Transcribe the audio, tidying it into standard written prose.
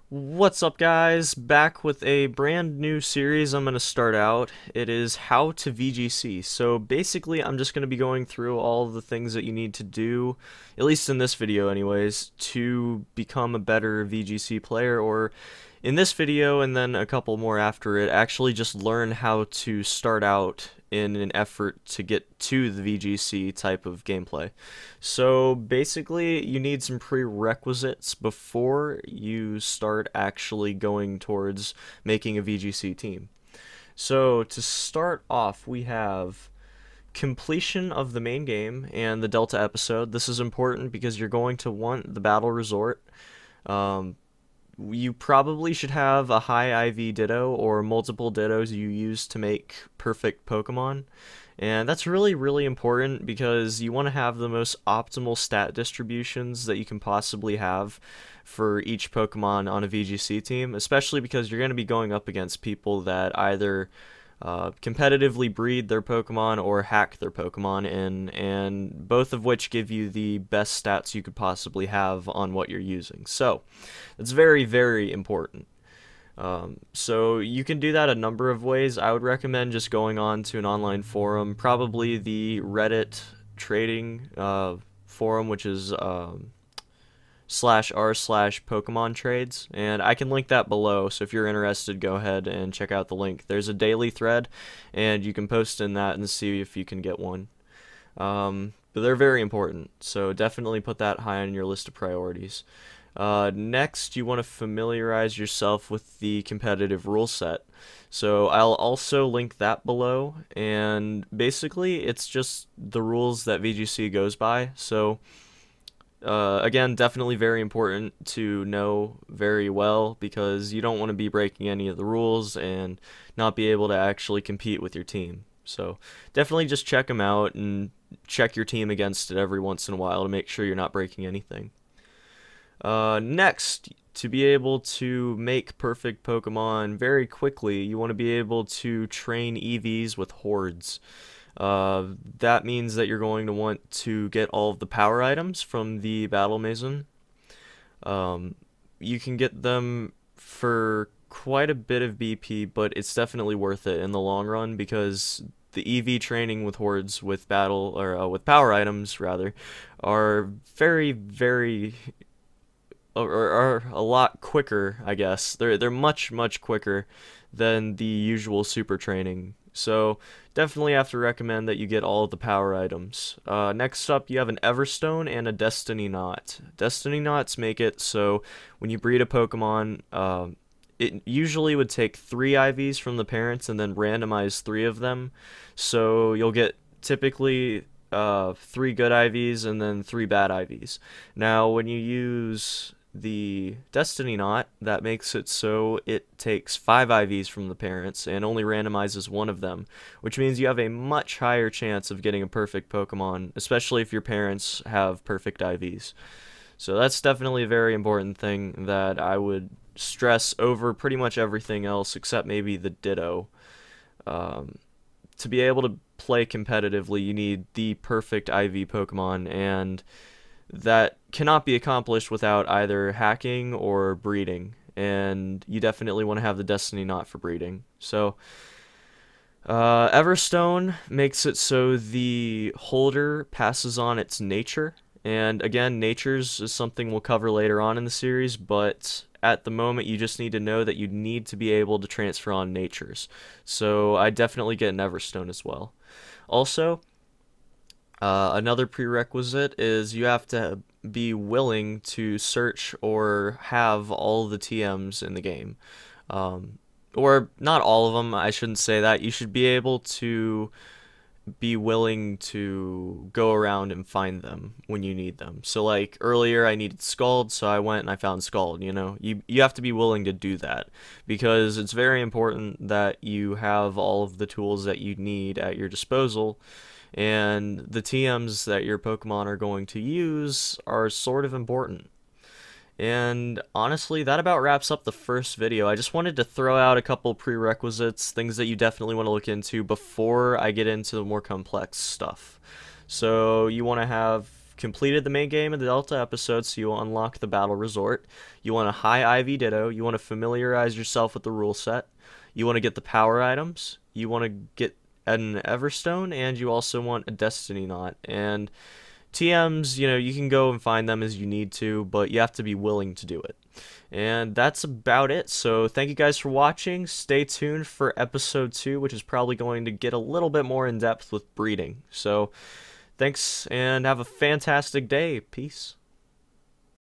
What's up, guys? Back with a brand new series I'm going to start out. It is how to VGC. So basically, I'm just going to be going through all of the things that you need to do, at least in this video anyways, to become a better VGC player, or in this video and then a couple more after it, actually just learn how to start out in an effort to get to the VGC type of gameplay. So basically, you need some prerequisites before you start actually going towards making a VGC team. So to start off, we have completion of the main game and the Delta episode. This is important because you're going to want the battle resort. You probably should have a high IV Ditto or multiple Dittos you use to make perfect Pokemon. And that's really important because you want to have the most optimal stat distributions that you can possibly have for each Pokemon on a VGC team, especially because you're going to be going up against people that either competitively breed their Pokemon or hack their Pokemon in, and both of which give you the best stats you could possibly have on what you're using. So it's very important. So you can do that a number of ways. I would recommend just going on to an online forum, probably the Reddit trading forum, which is /r/Pokemon trades, and I can link that below, so if you're interested, go ahead and check out the link. There's a daily thread, and you can post in that and see if you can get one. But they're very important, so definitely put that high on your list of priorities. Next, you want to familiarize yourself with the competitive rule set. So I'll also link that below, and basically it's just the rules that VGC goes by. So again, definitely very important to know very well because you don't want to be breaking any of the rules and not be able to actually compete with your team. So definitely just check them out and check your team against it every once in a while to make sure you're not breaking anything. Next, to be able to make perfect Pokemon very quickly, you want to be able to train EVs with hordes. That means that you're going to want to get all of the power items from the Battle Mason. You can get them for quite a bit of BP, but it's definitely worth it in the long run because the EV training with hordes with with power items rather are very are a lot quicker, I guess. They're much quicker than the usual super training. So definitely have to recommend that you get all of the power items. Next up, you have an Everstone and a Destiny Knot. Destiny Knots make it so when you breed a Pokemon, it usually would take 3 IVs from the parents and then randomize 3 of them. So you'll get typically 3 good IVs and then 3 bad IVs. Now, when you use the Destiny Knot, that makes it so it takes 5 IVs from the parents and only randomizes 1 of them, which means you have a much higher chance of getting a perfect Pokemon, especially if your parents have perfect IVs. So that's definitely a very important thing that I would stress over pretty much everything else except maybe the Ditto. To be able to play competitively, you need the perfect IV Pokemon, and that cannot be accomplished without either hacking or breeding, and you definitely want to have the Destiny Knot for breeding. So Everstone makes it so the holder passes on its nature, and again, natures is something we'll cover later on in the series, but at the moment you just need to know that you need to be able to transfer on natures. So I definitely get an Everstone as well. Also, another prerequisite is you have to be willing to search or have all the TMs in the game. Or not all of them, I shouldn't say that. You should be able to be willing to go around and find them when you need them. So like earlier I needed Scald, so I went and I found Scald, you know. You have to be willing to do that because it's very important that you have all of the tools that you need at your disposal, and the TMs that your Pokemon are going to use are sort of important. And honestly, that about wraps up the first video. I just wanted to throw out a couple prerequisites, things that you definitely want to look into before I get into the more complex stuff. So you want to have completed the main game of the Delta episode, so you will unlock the Battle Resort. You want a high IV Ditto. You want to familiarize yourself with the rule set. You want to get the power items. You want to get an Everstone, and you also want a Destiny Knot. And TMs, you can go and find them as you need to, but you have to be willing to do it. And that's about it. So thank you guys for watching. Stay tuned for episode 2, which is probably going to get a little bit more in depth with breeding. So thanks, and have a fantastic day. Peace.